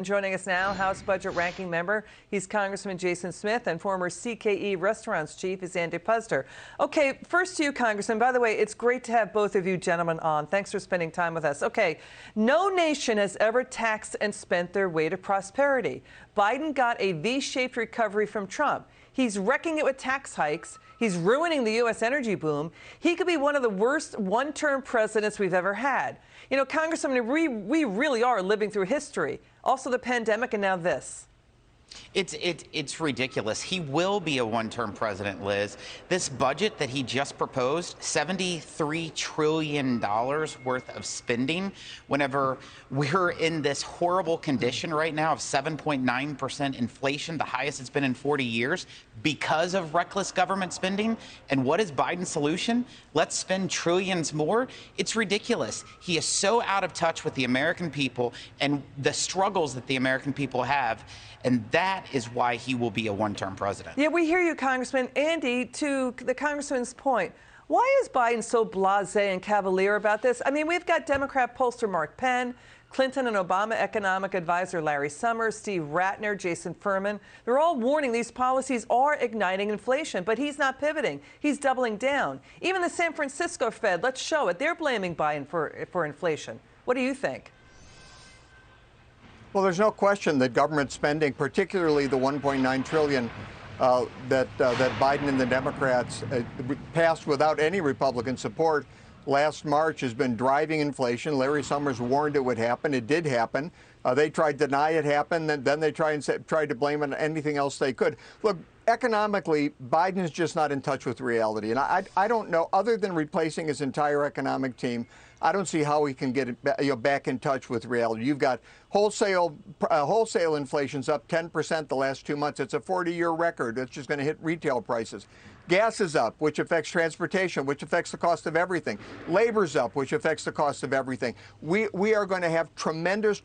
Joining us now, House Budget Ranking Member. He's Congressman Jason Smith, and former CKE Restaurants Chief is Andy Puzder. Okay, first to you, Congressman. By the way, it's great to have both of you gentlemen on. Thanks for spending time with us. Okay, no nation has ever taxed and spent their way to prosperity. Biden got a V-shaped recovery from Trump. He's wrecking it with tax hikes. He's ruining the U.S. energy boom. He could be one of the worst one-term presidents we've ever had. You know, Congressman, we really are living through history. Also the pandemic, and now this. It's ridiculous. He will be a one-term president, Liz. This budget that he just proposed, $73 trillion worth of spending, whenever we're in this horrible condition right now of 7.9% inflation, the highest it's been in 40 years, because of reckless government spending. And what is Biden's solution? Let's spend trillions more. It's ridiculous. He is so out of touch with the American people and the struggles that the American people have. And that is why he will be a one-term president. Yeah, we hear you, Congressman. Andy, to the Congressman's point, why is Biden so blasé and cavalier about this? I mean, we've got Democrat pollster Mark Penn, Clinton and Obama economic advisor Larry Summers, Steve Ratner, Jason Furman. They're all warning these policies are igniting inflation, but he's not pivoting. He's doubling down. Even the San Francisco Fed, let's show it, they're blaming Biden for inflation. What do you think? Well, there's no question that government spending, particularly the $1.9 trillion that Biden and the Democrats passed without any Republican support last March, has been driving inflation. Larry Summers warned it would happen. It did happen. They tried to deny it happened, and then they tried to blame it on anything else they could. Look, economically, Biden is just not in touch with reality. And I don't know, other than replacing his entire economic team, I don't see how he can get it, back in touch with reality. You've got wholesale inflation's up 10% the last 2 months. It's a 40-year record. It's just going to hit retail prices. Gas is up, which affects transportation, which affects the cost of everything. Labor's up, which affects the cost of everything. We are going to have tremendous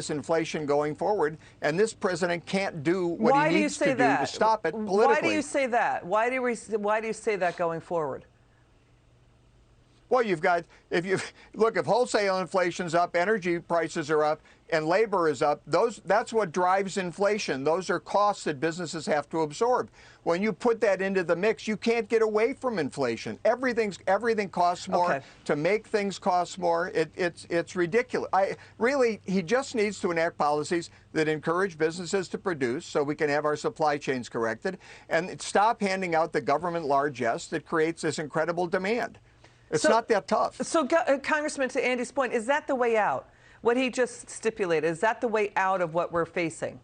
inflation going forward, and this president can't do what he needs to do to stop it politically. Why do you say that? Why do you say that going forward? Well, you've got, if wholesale inflation's up, energy prices are up, and labor is up, that's what drives inflation. Those are costs that businesses have to absorb. When you put that into the mix, you can't get away from inflation. Everything costs more. Okay. To make things cost more, it's ridiculous. He just needs to enact policies that encourage businesses to produce so we can have our supply chains corrected, and stop handing out the government largesse that creates this incredible demand. It's not that tough. So, Congressman, to Andy's point, is that the way out? What he just stipulated, is that the way out of what we're facing?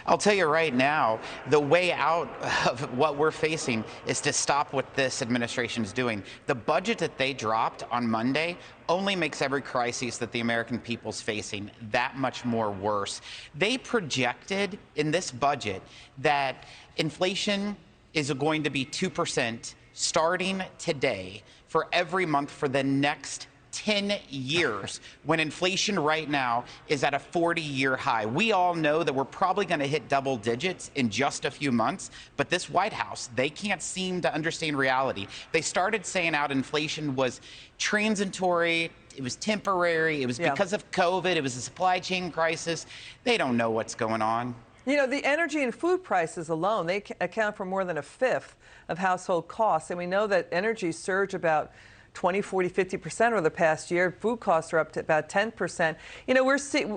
I'll tell you right now, the way out of what we're facing is to stop what this administration is doing. The budget that they dropped on Monday only makes every crisis that the American people's facing that much more worse. They projected in this budget that inflation is going to be 2% starting today for every month for the next 10 years, when inflation right now is at a 40-year high. We all know that we're probably going to hit double digits in just a few months, but this White House, they can't seem to understand reality. They started saying out inflation was transitory, it was temporary, it was because of COVID, it was a supply chain crisis. They don't know what's going on. You know, the energy and food prices alone, they account for more than a fifth of household costs. And we know that energy surged about 20, 40, 50% over the past year. Food costs are up to about 10%. You know,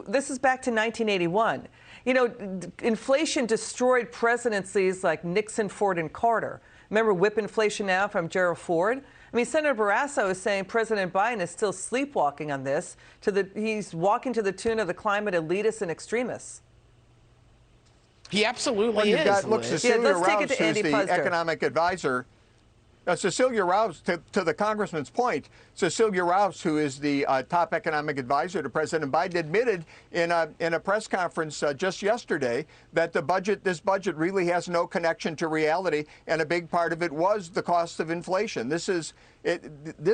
this is back to 1981. You know, inflation destroyed presidencies like Nixon, Ford, and Carter. Remember whip inflation now from Gerald Ford? I mean, Senator Barrasso is saying President Biden is still sleepwalking on this. He's walking to the tune of the climate elitists and extremists. He absolutely is. Look, Cecilia Rouse, who's the economic advisor. Cecilia Rouse, to the congressman's point, Cecilia Rouse, who is the top economic advisor to President Biden, admitted in a press conference just yesterday that this budget really has no connection to reality, and a big part of it was the cost of inflation. This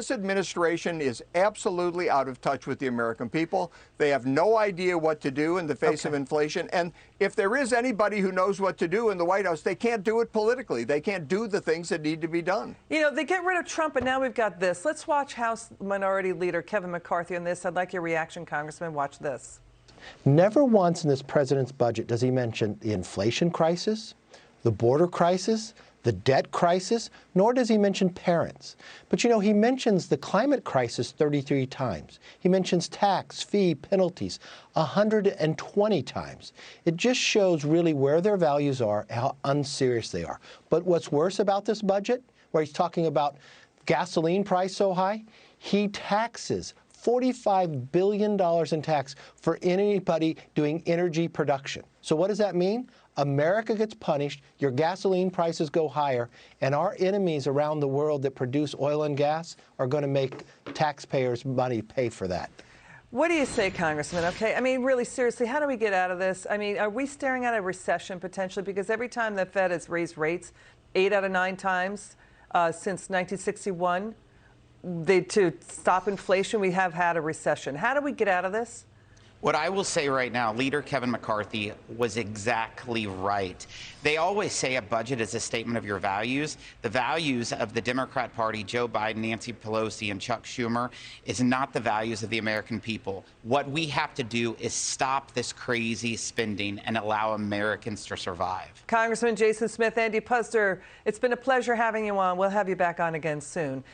administration is absolutely out of touch with the American people. They have no idea what to do in the face of inflation. And if there is anybody who knows what to do in the White House, they can't do it politically. They can't do the things that need to be done. You know, they get rid of Trump, and now we've got this. Let's watch House Minority Leader Kevin McCarthy on this. I'd like your reaction, Congressman. Watch this. Never once in this president's budget does he mention the inflation crisis, the border crisis, the debt crisis, nor does he mention parents. But you know, he mentions the climate crisis 33 times. He mentions tax, fee, penalties 120 times. It just shows really where their values are, how unserious they are. But what's worse about this budget, where he's talking about gasoline price so high, he taxes $45 billion in tax for anybody doing energy production. So what does that mean? America gets punished, your gasoline prices go higher, and our enemies around the world that produce oil and gas are going to make taxpayers' money pay for that. What do you say, Congressman? Okay, I mean, really seriously, how do we get out of this? I mean, are we staring at a recession potentially? Because every time the Fed has raised rates, 8 out of 9 times since 1961, to stop inflation, we have had a recession. How do we get out of this? What I will say right now, Leader Kevin McCarthy was exactly right. They always say a budget is a statement of your values. The values of the Democrat Party, Joe Biden, Nancy Pelosi, and Chuck Schumer, is not the values of the American people. What we have to do is stop this crazy spending and allow Americans to survive. Congressman Jason Smith, Andy Puzder, it's been a pleasure having you on. We'll have you back on again soon.